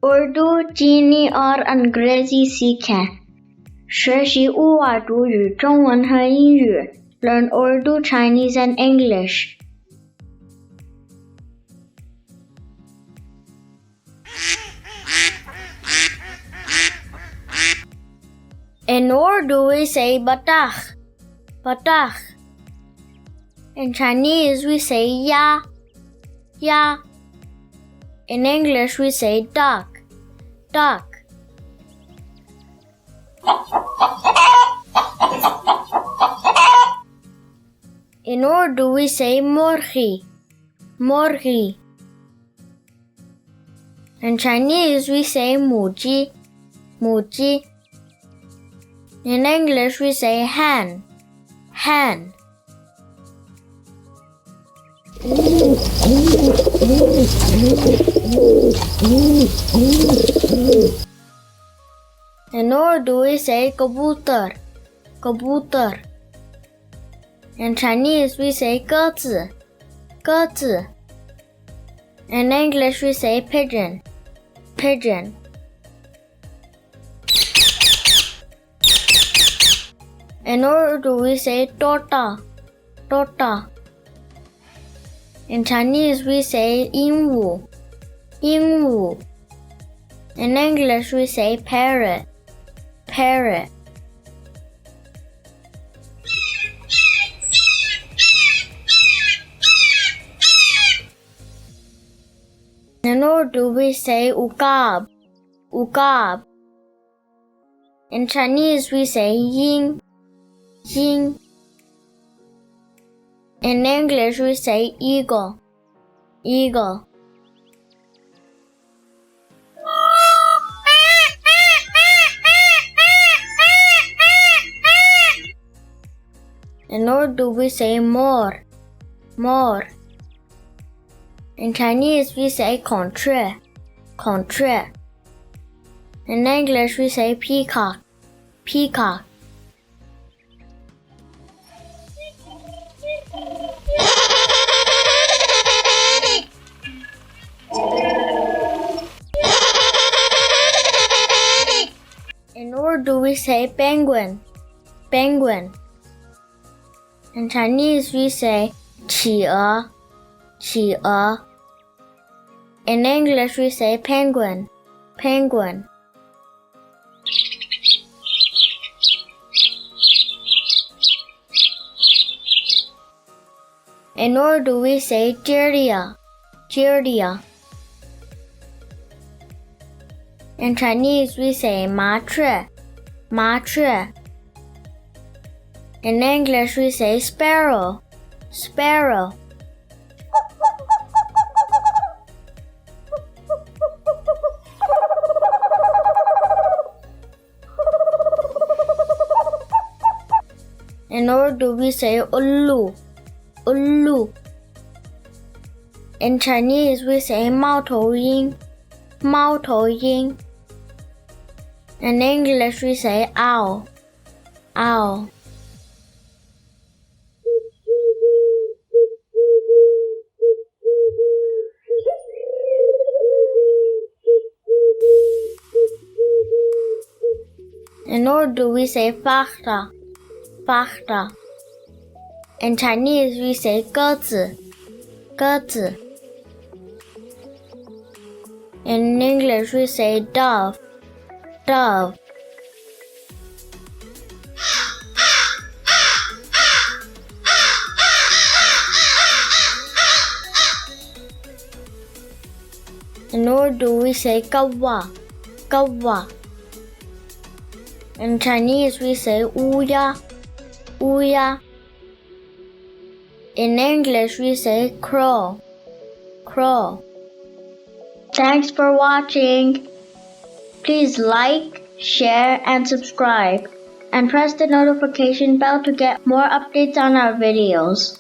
اردو چینی اور انگریزی سیکھیں 学习乌瓦族语中文和英语 Learn Urdu, Chinese and English. In Urdu we say batakh, batakh. In Chinese we say ya, ya. In English we say duck, duck. In Urdu we say morghi, morghi. In Chinese we say muji, muji. In English we say hen, hen. In Urdu we say kabutar, kabutar. In Chinese we say 鸽子, 鸽子. In English we say pigeon, pigeon. In Urdu we say tota, tota. In Chinese we say 鹦鹉, 鹦鹉. In English we say parrot, parrot. In Urdu we say ukab, ukab. In Chinese we say yin, yin. In English we say eagle, eagle. In Urdu we say more, more. In Chinese we say contre, contre. In English we say peacock, peacock. In Urdu we say penguin, penguin. In Chinese we say 企鹅, 企鹅. In English we say penguin, penguin. In Urdu we say jirdia, jirdia. In Chinese we say 麻雀, 麻雀. In English we say sparrow, sparrow. In Urdu we say ullu, ullu. In Chinese we say 猫头鹰, 猫头鹰. In English we say owl, owl. In Urdu we say fakhta, fakhta. In Chinese we say 鸽子, 鸽子. In English we say dove, dove. In Urdu we say kawwa, kawwa. In Chinese we say 乌鸦, 乌鸦. In English we say crow, crow. Thanks for watching. Please like, share, and subscribe. And press the notification bell to get more updates on our videos.